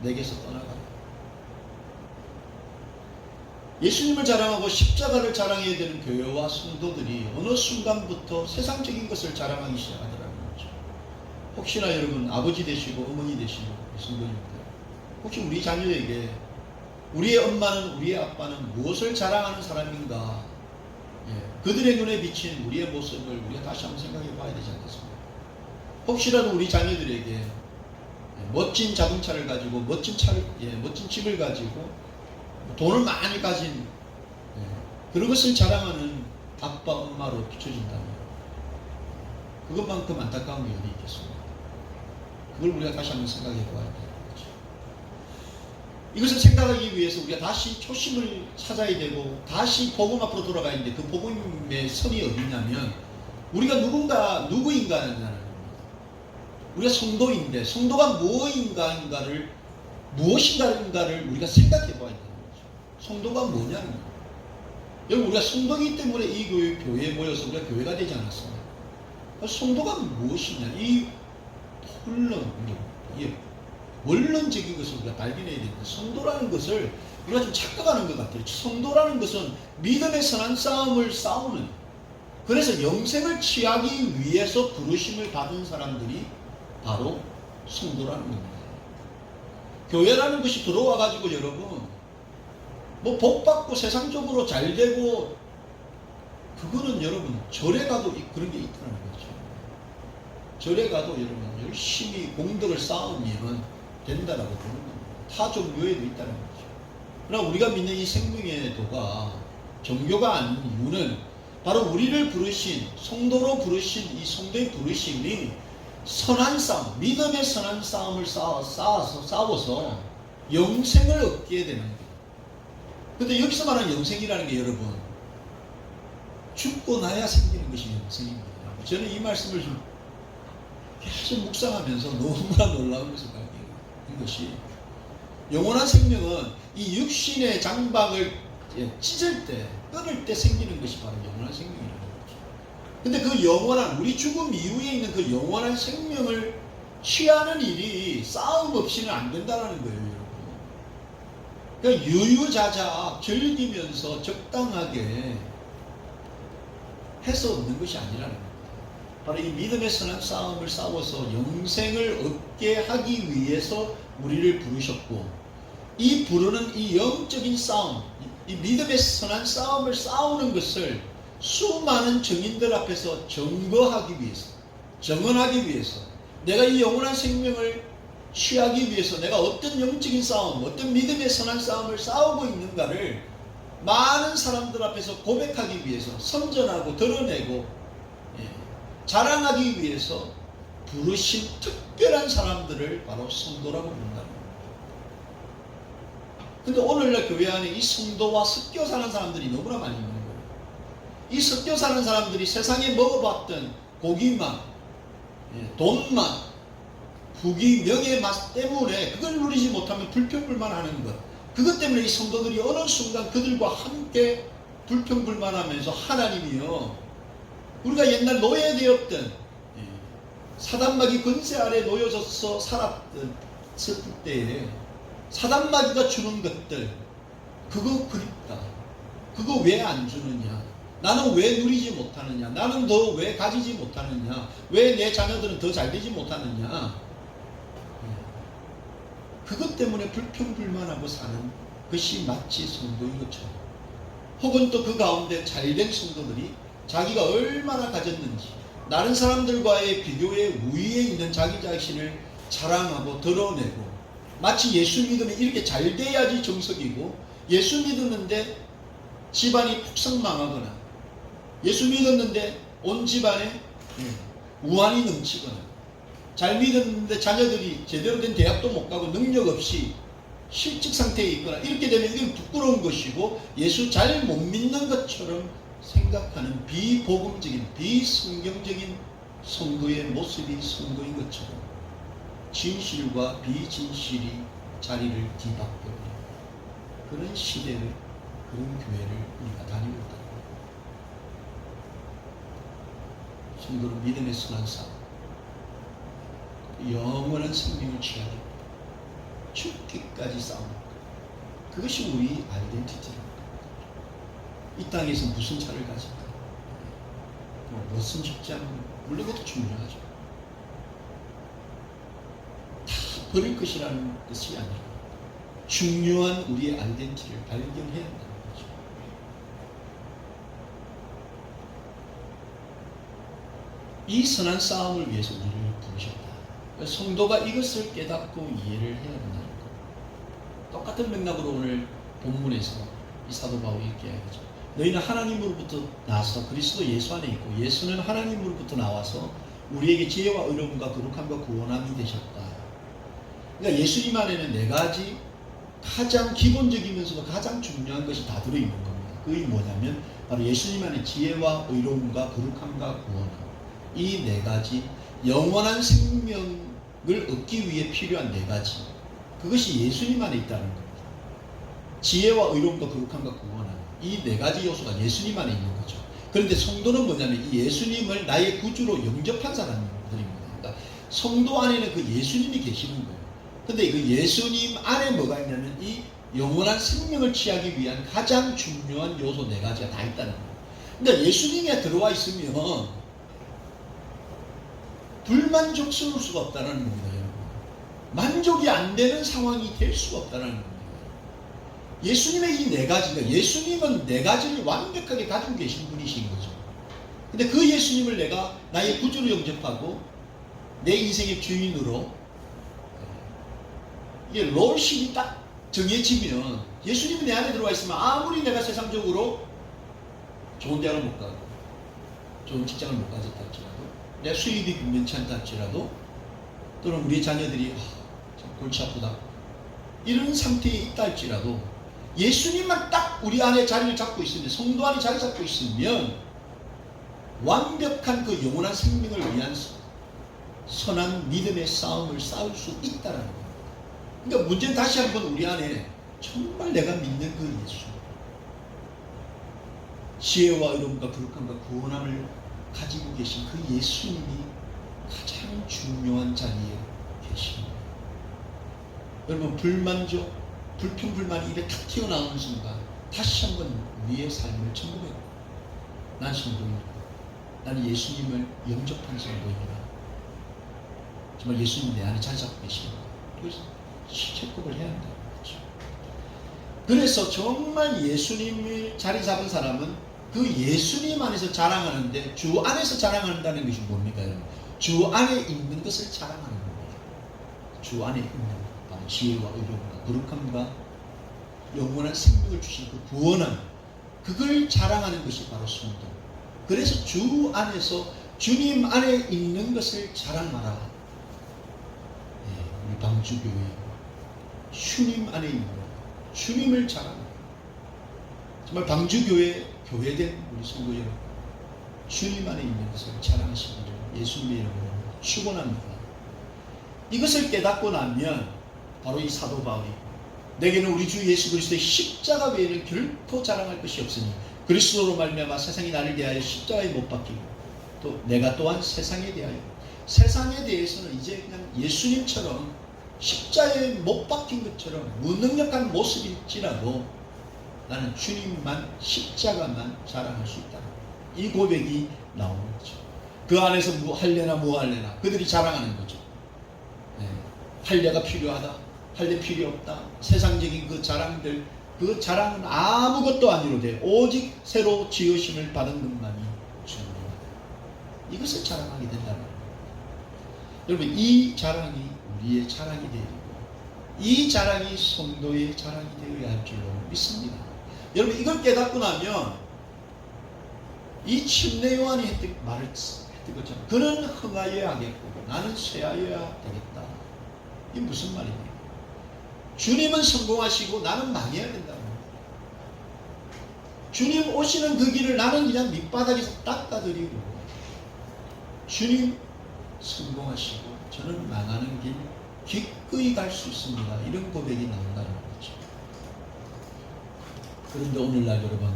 내게서 떠나가라. 예수님을 자랑하고 십자가를 자랑해야 되는 교회와 성도들이 어느 순간부터 세상적인 것을 자랑하기 시작하더라는 거죠. 혹시나 여러분 아버지 되시고 어머니 되시고 성도님들, 혹시 우리 자녀에게 우리의 엄마는 우리의 아빠는 무엇을 자랑하는 사람인가, 그들의 눈에 비친 우리의 모습을 우리가 다시 한번 생각해 봐야 되지 않겠습니까? 혹시라도 우리 자녀들에게 멋진 자동차를 가지고 멋진 집을 가지고 돈을 많이 가진 그런 것을 자랑하는 아빠 엄마로 비춰진다면 그것만큼 안타까운 게 어디 있겠습니까? 그걸 우리가 다시 한번 생각해 봐야 되는 거죠. 이것을 생각하기 위해서 우리가 다시 초심을 찾아야 되고 다시 복음 앞으로 돌아가야 되는데 그 복음의 선이 어디냐면 우리가 누구인가냐는 겁니다. 우리가 성도인데 성도가 무엇인가를 우리가 생각해 봐야 돼요. 성도가 뭐냐는 거예요. 여러분 우리가 성도이기 때문에 이 교회에 모여서 우리가 교회가 되지 않았습니까? 성도가 무엇이냐, 이 원론적인 것을 우리가 발견해야 됩니다. 성도라는 것을 우리가 좀 착각하는 것 같아요. 성도라는 것은 믿음의 선한 싸움을 싸우는, 그래서 영생을 취하기 위해서 부르심을 받은 사람들이 바로 성도라는 겁니다. 교회라는 것이 들어와 가지고 여러분 복받고 세상적으로 잘되고 그거는 여러분 절에 가도 그런 게 있다는 거죠. 절에 가도 여러분 열심히 공덕을 쌓으면 된다라고 보는 겁니다. 타 종교에도 있다는 거죠. 그러나 우리가 믿는 이 생명의 도가 종교가 아닌 이유는 바로 우리를 부르신, 성도로 부르신 이 성도의 부르심이 선한 싸움, 믿음의 선한 싸움을 싸워서 영생을 얻게 되는 거예요. 근데 여기서 말하는 영생이라는 게 여러분 죽고 나야 생기는 것이 영생입니다. 저는 이 말씀을 좀 계속 묵상하면서 너무나 놀라운 것을 발견해요. 이것이 영원한 생명은 이 육신의 장박을 찢을 때, 끊을 때 생기는 것이 바로 영원한 생명이라는 거죠. 근데 그 영원한, 우리 죽음 이후에 있는 그 영원한 생명을 취하는 일이 싸움 없이는 안 된다는 거예요, 여러분. 그러니까 유유자자 즐기면서 적당하게 해서 얻는 것이 아니라는 겁니다. 바로 이 믿음의 선한 싸움을 싸워서 영생을 얻게 하기 위해서 우리를 부르셨고, 이 부르는 이 영적인 싸움, 이 믿음의 선한 싸움을 싸우는 것을 수많은 증인들 앞에서 증거하기 위해서, 증언하기 위해서, 내가 이 영원한 생명을 취하기 위해서 내가 어떤 영적인 싸움, 어떤 믿음의 선한 싸움을 싸우고 있는가를 많은 사람들 앞에서 고백하기 위해서, 선전하고 드러내고 자랑하기 위해서 부르신 특별한 사람들을 바로 성도라고 부른다는 겁니다. 근데 오늘날 교회 안에 이 성도와 섞여 사는 사람들이 너무나 많이 있는 거예요. 이 섞여 사는 사람들이 세상에 먹어봤던 고기맛, 돈맛, 부귀, 명예 맛 때문에 그걸 누리지 못하면 불평불만하는 것, 그것 때문에 이 성도들이 어느 순간 그들과 함께 불평불만하면서 하나님이요, 우리가 옛날 노예되었던 사단마귀 권세 아래 놓여져서 살았을 때에 사단마귀가 주는 것들, 그거 그립다, 그거 왜 안 주느냐, 나는 왜 누리지 못하느냐, 나는 더 왜 가지지 못하느냐, 왜 내 자녀들은 더 잘 되지 못하느냐, 그것 때문에 불평불만하고 사는 그것이 마치 성도인 것처럼, 혹은 또 그 가운데 잘된 성도들이 자기가 얼마나 가졌는지 다른 사람들과의 비교에 우위에 있는 자기 자신을 자랑하고 드러내고, 마치 예수 믿으면 이렇게 잘 돼야지 정석이고, 예수 믿었는데 집안이 폭삭 망하거나, 예수 믿었는데 온 집안에 우환이 넘치거나, 잘 믿었는데 자녀들이 제대로 된 대학도 못 가고 능력 없이 실직 상태에 있거나, 이렇게 되면 이건 부끄러운 것이고 예수 잘 못 믿는 것처럼 생각하는 비복음적인 비성경적인 성도의 모습이 성도인 것처럼 진실과 비진실이 자리를 뒤바뀌어버리는 그런 시대를, 그런 교회를 우리가 다니고 있다. 성도는 믿음의 선한 싸움, 영원한 생명을 취하게 죽기까지 싸우는 것, 그것이 우리 아이덴티티입니다. 이 땅에서 무슨 차를 가질까? 무슨 직장, 물론 그것도 중요하죠. 다 버릴 것이라는 것이 아니라 중요한 우리의 아이덴티티를 발견해야 한다는 거죠. 이 선한 싸움을 위해서 우리를 부르셨다. 성도가 이것을 깨닫고 이해를 해야 된다는 것. 똑같은 맥락으로 오늘 본문에서 이 사도 바울이 이렇게 이야기하죠. 너희는 하나님으로부터 나서 그리스도 예수 안에 있고, 예수는 하나님으로부터 나와서 우리에게 지혜와 의로움과 거룩함과 구원함이 되셨다. 그러니까 예수님 안에는 네 가지 가장 기본적이면서도 가장 중요한 것이 다 들어있는 겁니다. 그게 뭐냐면 바로 예수님 안에 지혜와 의로움과 거룩함과 구원함, 이 네 가지 영원한 생명을 얻기 위해 필요한 네 가지, 그것이 예수님 안에 있다는 겁니다. 지혜와 의로움과 거룩함과 구원함, 이 네 가지 요소가 예수님 안에 있는 거죠. 그런데 성도는 뭐냐면 이 예수님을 나의 구주로 영접한 사람들입니다. 그러니까 성도 안에는 그 예수님이 계시는 거예요. 근데 그 예수님 안에 뭐가 있냐면 이 영원한 생명을 취하기 위한 가장 중요한 요소 네 가지가 다 있다는 거예요. 그러니까 예수님에 들어와 있으면 불만족스러울 수가 없다는 겁니다, 여러분. 만족이 안 되는 상황이 될 수가 없다는 겁니다. 예수님의 이 네 가지가, 예수님은 네 가지를 완벽하게 가지고 계신 분이신 거죠. 근데 그 예수님을 내가 나의 구주로 영접하고 내 인생의 주인으로, 이게 롤십이 딱 정해지면, 예수님이 내 안에 들어와 있으면 아무리 내가 세상적으로 좋은 대학을 못 가고 좋은 직장을 못 가졌다 할지라도, 내 수입이 분명치 않다 할지라도, 또는 우리 자녀들이 참 골치 아프다 이런 상태에 있다 할지라도, 예수님만 딱 우리 안에 자리를 잡고 있으면, 성도 안에 자리 잡고 있으면 완벽한 그 영원한 생명을 위한 선한 믿음의 싸움을 싸울 수 있다는 겁니다. 그러니까 문제는 다시 한번 우리 안에 정말 내가 믿는 그 예수, 지혜와 의로움과 거룩함과 구원함을 가지고 계신 그 예수님이 가장 중요한 자리에 계십니다. 여러분, 불만족, 불평불만이 입에 탁 튀어나오는 순간 다시 한번 우리의 삶을 점검해요. 난 성도입니다. 나는 예수님을 영접한 성도입니다. 정말 예수님 내 안에 자리 잡고 계십니다. 그래서 체크를 해야 한다는 거죠. 그래서 정말 예수님을 자리 잡은 사람은 그 예수님 안에서 자랑하는데, 주 안에서 자랑한다는 것이 뭡니까, 여러분? 주 안에 있는 것을 자랑하는 겁니다. 주 안에 있는 것. 지혜와 의로움과 거룩함과 영원한 생명을 주신 그 구원함, 그걸 자랑하는 것이 바로 성도. 그래서 주 안에서 주님 안에 있는 것을 자랑하라. 우리 방주교회 주님 안에 있는 것, 주님을 자랑하라. 정말 방주교회 교회된 우리 성도 여러분, 주님 안에 있는 것을 자랑하시기를 예수님의 이름으로 축원합니다. 이것을 깨닫고 나면 바로 이 사도 바울이, 내게는 우리 주 예수 그리스도의 십자가 외에는 결코 자랑할 것이 없으니 그리스도로 말미암아 세상이 나를 대하여 십자가에 못 박히고, 또 내가 또한 세상에 대하여, 세상에 대해서는 이제 그냥 예수님처럼 십자가에 못 박힌 것처럼 무능력한 모습일지라도 나는 주님만, 십자가만 자랑할 수 있다. 이 고백이 나오는 거죠. 그 안에서 할례나 무할례나 그들이 자랑하는 거죠. 할례가 필요하다, 할례 필요 없다, 세상적인 그 자랑들, 그 자랑은 아무것도 아니로되 오직 새로 지으심을 받은 것만이 중요하다. 이것을 자랑하게 된다는 겁니다. 여러분, 이 자랑이 우리의 자랑이 되고 이 자랑이 성도의 자랑이 되어야 할 줄로 믿습니다. 여러분, 이걸 깨닫고 나면 이 침례 요한이 했던 말을 했던 것처럼 그는 흥하여야 하겠고 나는 쇠하여야 되겠다. 이게 무슨 말입니까? 주님은 성공하시고 나는 망해야 된다는 거예요. 주님 오시는 그 길을 나는 그냥 밑바닥에서 닦아드리고 주님 성공하시고 저는 망하는 길 기꺼이 갈 수 있습니다. 이런 고백이 나온다는 거죠. 그런데 오늘날 여러분,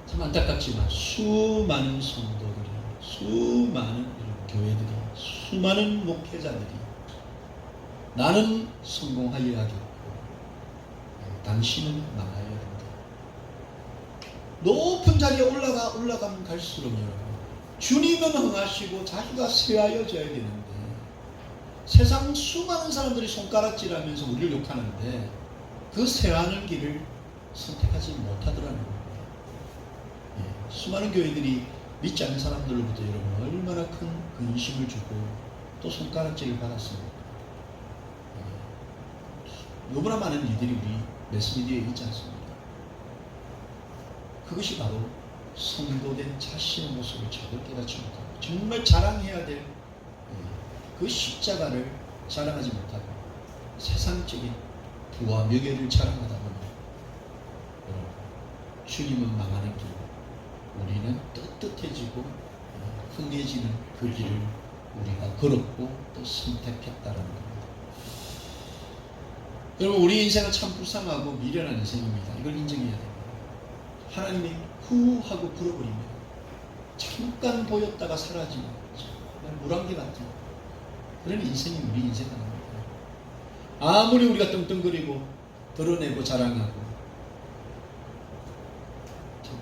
참 안타깝지만 수많은 성도들이, 수많은 교회들이, 수많은 목회자들이 나는 성공하여야 하겠고 당신은 망하여야 된다. 높은 자리에 올라가면 갈수록 여러분, 주님은 흥하시고 자기가 쇠하여져야 되는데 세상 수많은 사람들이 손가락질하면서 우리를 욕하는데 그 쇠하는 길을 선택하지 못하더라는 겁니다. 예, 수많은 교회들이 믿지 않는 사람들로부터 여러분 얼마나 큰 근심을 주고 또 손가락질을 받았습니까? 예, 너무나 많은 일들이 우리 매스미디어에 있지 않습니까? 그것이 바로 성도된 자신의 모습을 제대로 깨닫지 못하고 정말 자랑해야 될 그 십자가를 자랑하지 못하고 세상적인 부와 명예를 자랑하다 보면 여러분, 주님은 망하는 길, 우리는 떳떳해지고 흥해지는 그 길을 우리가 걸었고 또 선택했다는 겁니다. 여러분, 우리 인생은 참 불쌍하고 미련한 인생입니다. 이걸 인정해야 됩니다. 하나님이 후 하고 불어버리면 잠깐 보였다가 사라지는 물안개 같은 그런 인생이 우리 인생 아닙니다. 아무리 우리가 떵떵거리고 드러내고 자랑하고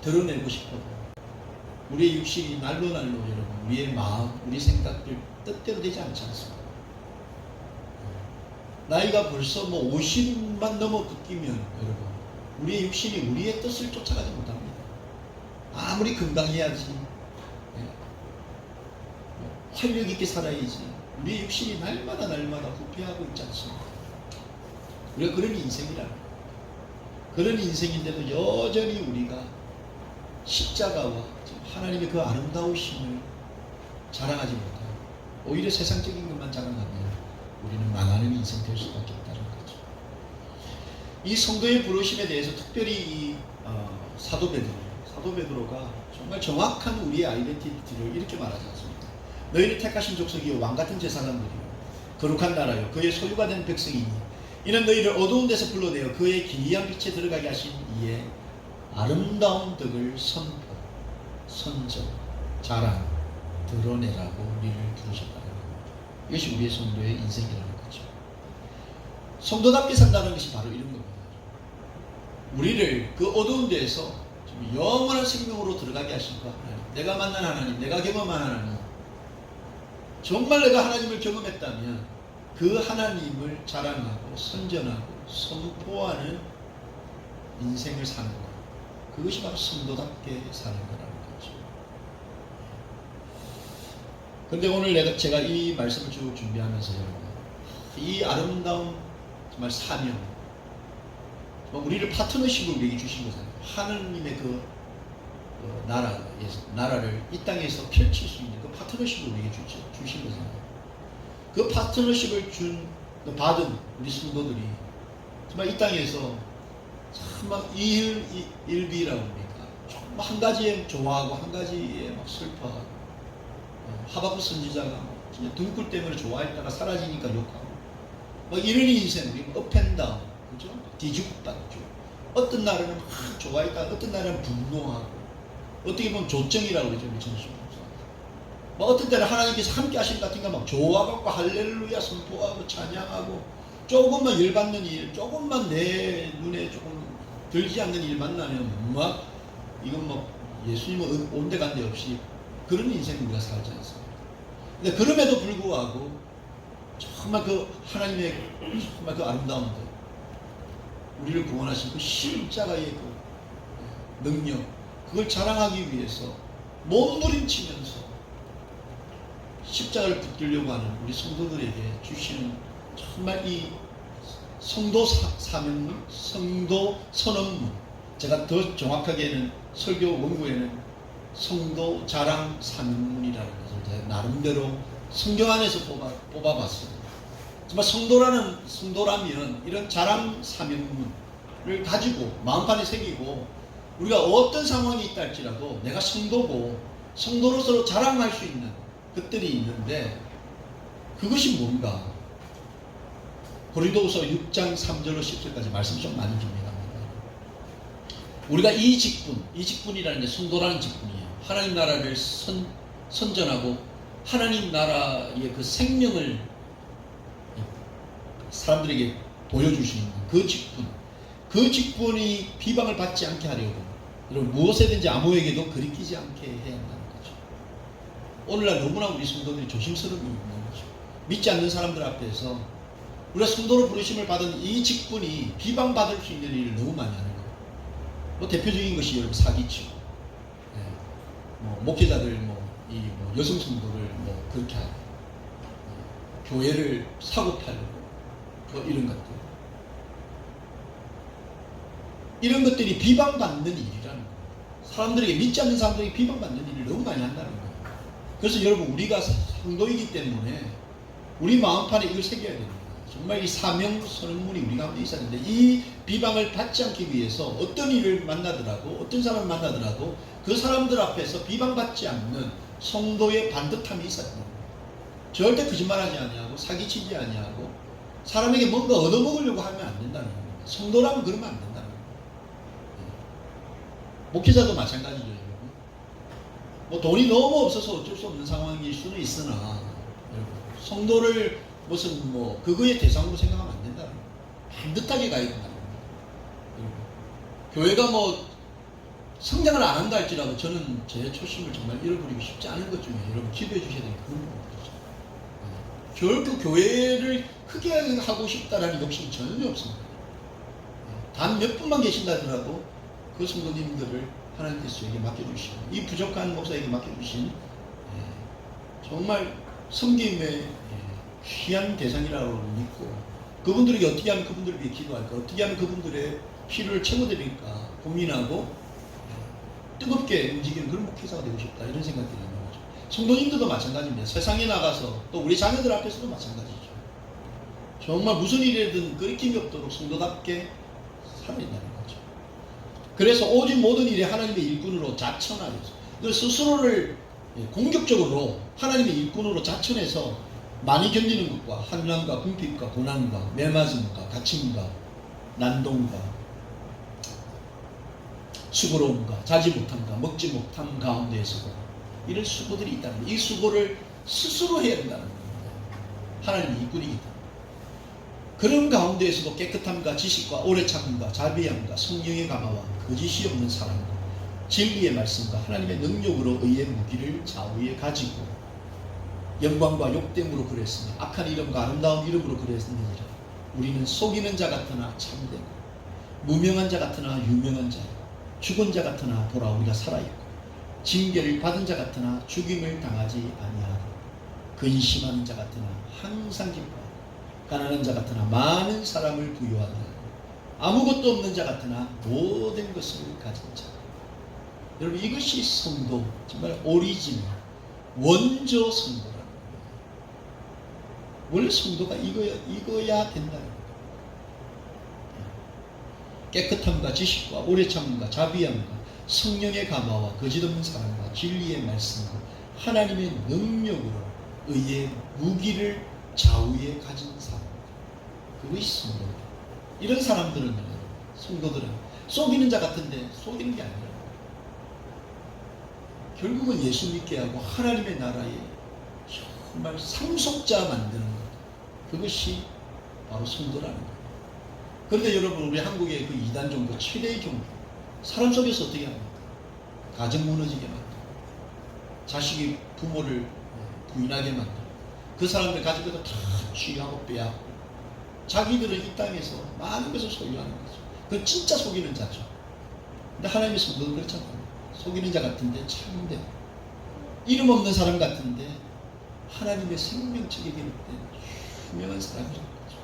드러내고 싶어도 우리의 육신이 날로 여러분, 우리의 마음, 우리 생각들 뜻대로 되지 않지 않습니까? 나이가 벌써 50만 넘어 긋기면 여러분, 우리의 육신이 우리의 뜻을 쫓아가지 못합니다. 아무리 건강해야지, 활력 있게 살아야지, 우리의 육신이 날마다 후퇴하고 있지 않습니까? 우리가 그런 인생이라, 그런 인생인데도 여전히 우리가 십자가와 하나님의 그 아름다우심을 자랑하지 못하고 오히려 세상적인 것만 자랑하면 우리는 망하는 인생 될 수밖에 없다는 거죠. 이 성도의 부르심에 대해서 특별히 이 사도 베드로가 정말 정확한 우리의 아이덴티티를 이렇게 말하지 않습니까? 너희를 택하신 족속이요 왕같은 제사장들이요 거룩한 나라요 그의 소유가 된 백성이니 이는 너희를 어두운 데서 불러내어 그의 기이한 빛에 들어가게 하신 이의 아름다운 덕을 선포, 선전, 자랑, 드러내라고 우리를 부르셨다는 겁니다. 이것이 우리의 성도의 인생이라는 거죠. 성도답게 산다는 것이 바로 이런 겁니다. 우리를 그 어두운 데에서 영원한 생명으로 들어가게 하신 그 하나님, 내가 만난 하나님, 내가 경험한 하나님, 정말 내가 하나님을 경험했다면 그 하나님을 자랑하고 선전하고 선포하는 인생을 사는 것, 그것이 바로 성도답게 사는 거라는 거죠. 그런데 오늘 제가 이 말씀을 쭉 준비하면서 여러분, 이 아름다운 정말 사명, 우리를 파트너십으로 우리에게 주신 거잖아요. 하나님의 그 나라를 이 땅에서 펼칠 수 있는 그 파트너십을 우리에게 주신 거잖아요. 그 파트너십을 받은 우리 성도들이 정말 이 땅에서 정말 일비라고 합니까? 정말 한 가지에 좋아하고 한 가지에 막 슬퍼하고, 하박국 선지자가 진짜 등굴 때문에 좋아했다가 사라지니까 욕하고, 이런 인생, 우리 업앤다운, 그죠? 뒤죽박죽. 어떤 날에는 막 좋아했다가 어떤 날에는 분노하고, 어떻게 보면 조정이라고 그러죠, 우리 전신목사. 어떤 때는 하나님께서 함께 하신 것 같은가 막 좋아갖고 할렐루야 선포하고 찬양하고, 조금만 열받는 일, 조금만 내 눈에 조금 들지 않는 일 만나면 막 이건 예수님은 온데 간데 없이 그런 인생을 우리가 살지 않습니다. 근데 그럼에도 불구하고 정말 그 하나님의 정말 그 아름다운 것, 우리를 구원하신 그 십자가의 그 능력, 그걸 자랑하기 위해서 몸부림치면서 십자가를 붙들려고 하는 우리 성도들에게 주시는 정말 이 성도 사명문, 성도 선언문, 제가 더 정확하게는 설교 원고에는 성도 자랑 사명문이라는 것을 제가 나름대로 성경 안에서 뽑아봤습니다. 정말 성도라면 이런 자랑 사명문을 가지고 마음판에 새기고 우리가 어떤 상황이 있다 할지라도 내가 성도고 성도로서 자랑할 수 있는 것들이 있는데 그것이 뭔가? 고린도후서 6장 3절로 10절까지 말씀이 좀 많이 깁니다. 우리가 이 직분이라는 게 성도라는 직분이에요. 하나님 나라를 선전하고 하나님 나라의 그 생명을 사람들에게 보여줄 수 있는 그 직분이 비방을 받지 않게 하려고 여러분 무엇에든지 아무에게도 거리끼지 않게 해야 한다는 거죠. 오늘날 너무나 우리 성도들이 조심스러움이 있는 거죠. 믿지 않는 사람들 앞에서 우리가 성도로 부르심을 받은 이 직분이 비방받을 수 있는 일을 너무 많이 하는 거예요. 뭐 대표적인 것이 여러분 사기치고, 목회자들 여성 성도를 그렇게 하고, 교회를 사고 팔고, 이런 것들. 이런 것들이 비방받는 일이라는 거예요. 사람들에게 믿지 않는 사람들에게 비방받는 일을 너무 많이 한다는 거예요. 그래서 여러분 우리가 성도이기 때문에 우리 마음판에 이걸 새겨야 됩니다. 정말 이 사명 선언문이 우리 가운데 있어야 되는데 이 비방을 받지 않기 위해서 어떤 일을 만나더라도 어떤 사람을 만나더라도 그 사람들 앞에서 비방받지 않는 성도의 반듯함이 있어야 됩니다. 절대 거짓말하지 아니하고 사기치지 아니하고 사람에게 뭔가 얻어먹으려고 하면 안 된다는 겁니다. 성도라면 그러면 안 된다는 겁니다. 목회자도 마찬가지죠. 돈이 너무 없어서 어쩔 수 없는 상황일 수는 있으나 성도를 무슨 그거의 대상으로 생각하면 안 된다는 거예요. 반듯하게 가야 된다는 거예요. 교회가 성장을 안 한다 할지라도 저는 제 초심을 정말 잃어버리고 싶지 않은 것 중에 여러분 기도해 주셔야 되는 그런 부분이죠. 결코 교회를 크게 하고 싶다라는 욕심이 전혀 없습니다. 단 몇 분만 계신다 하더라도 그 성도님들을 하나님께서 저에게 맡겨주시고 이 부족한 목사에게 맡겨주신 정말 섬김의 귀한 대상이라고 믿고 그분들에게 어떻게 하면 그분들을 위해 기도할까, 어떻게 하면 그분들의 필요를 채워드릴까 고민하고 뜨겁게 움직이는 그런 목회자가 되고 싶다 이런 생각이 드는 거죠. 성도님들도 마찬가지입니다. 세상에 나가서 또 우리 자녀들 앞에서도 마찬가지죠. 정말 무슨 일이든 끓임이 없도록 성도답게 살아야 된다는 거죠. 그래서 오직 모든 일에 하나님의 일꾼으로 자천하여서 스스로를 공격적으로 하나님의 일꾼으로 자천해서 많이 견디는 것과 환난과 궁핍과 고난과 매맞음과 갇힘과 난동과 수고로움과 자지 못함과 먹지 못함 가운데에서도 이런 수고들이 있다는 거예요. 이 수고를 스스로 해야 된다는 겁니다. 하나님의 일꾼이기 때문에. 그런 가운데에서도 깨끗함과 지식과 오래 참음과 자비함과 성령의 감화와 거짓이 없는 사랑과 진리의 말씀과 하나님의 능력으로 의의 무기를 좌우에 가지고 영광과 욕됨으로 그랬으니 악한 이름과 아름다운 이름으로 그랬느니라. 우리는 속이는 자 같으나 참되고 무명한 자 같으나 유명한 자, 죽은 자 같으나 보라 우리가 살아있고 징계를 받은 자 같으나 죽임을 당하지 아니하고 근심하는 자 같으나 항상 기뻐하고 가난한 자 같으나 많은 사람을 부유하다. 아무것도 없는 자 같으나 모든 것을 가진 자. 여러분 이것이 성도, 정말 오리지널, 원조 성도라는 거예요. 원래 성도가 이거야 된다는 거예요. 깨끗함과 지식과 오래 참음과 자비함과 성령의 감화와 거짓없는 사랑과 진리의 말씀과 하나님의 능력으로 의의 무기를 좌우에 가진 사람, 그것이 성도. 이런 사람들은 성도들은 속이는 자 같은데 속이는 게 아니라 결국은 예수 믿게 하고 하나님의 나라에 정말 상속자 만드는 것, 그것이 바로 성도라는 거예요. 그런데 여러분 우리 한국의 그 이단 종교 최대의 종교, 사람 속에서 어떻게 합니까? 가정 무너지게 만들고 자식이 부모를 부인하게 만들고 그 사람들 가진 것도 다 취하고 빼앗고 자기들은 이 땅에서 많은 것을 소유하는 거죠. 그건 진짜 속이는 자죠. 근데 하나님의 성도는 그렇지 않습니다. 속이는 자 같은데 참된, 이름 없는 사람 같은데 하나님의 생명책에 기록된 유명한 사람이라는 거죠.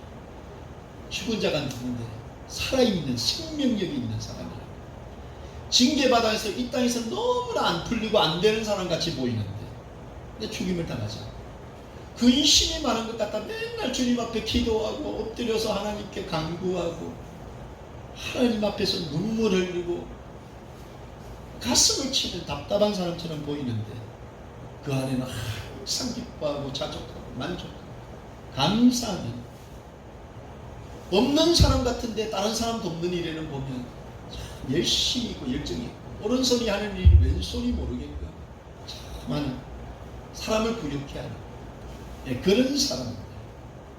죽은 자 같은데 살아있는 생명력이 있는 사람이라고. 징계받아서 이 땅에서 너무나 안 풀리고 안 되는 사람 같이 보이는데 근데 죽임을 당하지 않고 근심이 많은 것 같다 맨날 주님 앞에 기도하고 엎드려서 하나님께 간구하고 하나님 앞에서 눈물 흘리고 가슴을 치는 답답한 사람처럼 보이는데 그 안에는 항상 기뻐하고 자족하고 만족하고 감사하는, 없는 사람 같은데 다른 사람 돕는 일에는 보면 참 열심히 있고 열정이 있고 오른손이 하는 일이 왼손이 모르겠고 참 사람을 부욕해 하는, 예, 그런 사람입니다.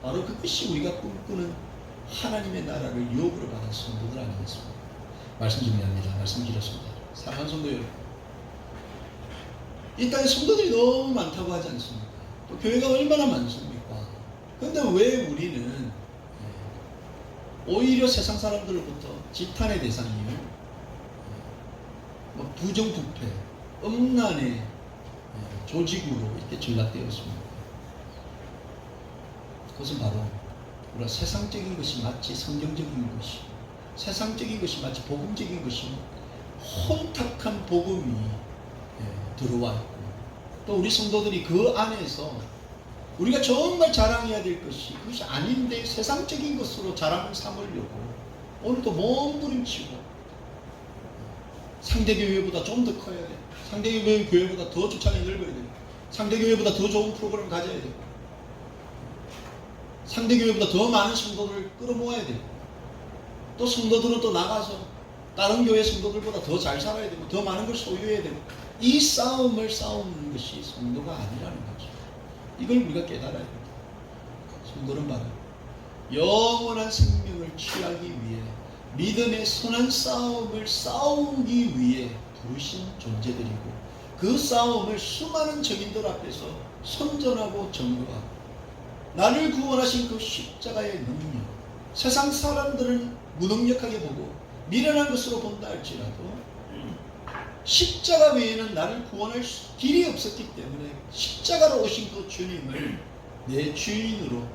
바로 그것이 우리가 꿈꾸는 하나님의 나라를 유업으로 받은 성도들 아니겠습니까? 말씀 준비합니다. 말씀 드렸습니다. 사랑하는 성도 여러분, 이 땅에 성도들이 너무 많다고 하지 않습니까? 또 교회가 얼마나 많습니까? 그런데 왜 우리는 오히려 세상 사람들로부터 지탄의 대상이에요? 부정부패, 음란의 조직으로 이렇게 전락되었습니다. 그것은 바로 우리가 세상적인 것이 마치 성경적인 것이, 세상적인 것이 마치 복음적인 것이 혼탁한 복음이 들어와 있고, 또 우리 성도들이 그 안에서 우리가 정말 자랑해야 될 것이 그것이 아닌데 세상적인 것으로 자랑을 삼으려고 오늘도 몸부림치고 상대 교회보다 좀 더 커야 돼, 상대 교회보다 더 주차장이 넓어야 돼, 상대 교회보다 더 좋은 프로그램을 가져야 돼, 상대 교회보다 더 많은 성도들을 끌어모아야 돼, 또 성도들은 또 나가서 다른 교회 성도들보다 더 잘 살아야 되고 더 많은 걸 소유해야 되고, 이 싸움을 싸우는 것이 성도가 아니라는 거죠. 이걸 우리가 깨달아야 됩니다. 성도는 바로 영원한 생명을 취하기 위해 믿음의 선한 싸움을 싸우기 위해 부르신 존재들이고, 그 싸움을 수많은 적인들 앞에서 선전하고 전거하고, 나를 구원하신 그 십자가의 능력, 세상 사람들은 무능력하게 보고 미련한 것으로 본다 할지라도 십자가 외에는 나를 구원할 길이 없었기 때문에 십자가로 오신 그 주님을 내 주인으로,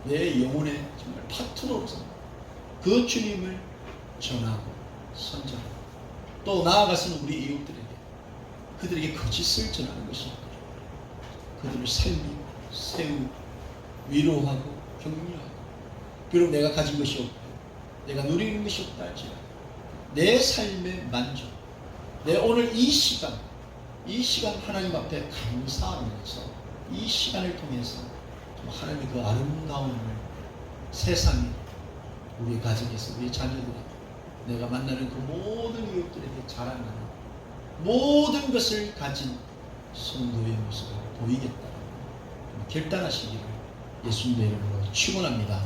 내 영혼의 정말 파트너로서 그 주님을 전하고 선전하고, 또 나아가서는 우리 이웃들에게 그들에게 거짓을 전하는 것이 그들을 살리고 세우고 위로하고 격려하고, 비록 내가 가진 것이 없고 내가 누리는 것이 없다 할지라도 내 삶의 만족, 내 오늘 이 시간 하나님 앞에 감사하면서 이 시간을 통해서 하나님의 그 아름다움을 세상에, 우리 가정에서, 우리 자녀들에게, 내가 만나는 그 모든 이웃들에게 자랑하는 모든 것을 가진 성도의 모습을 보이겠다는 결단하시기를 예수님의 이름으로 축원합니다.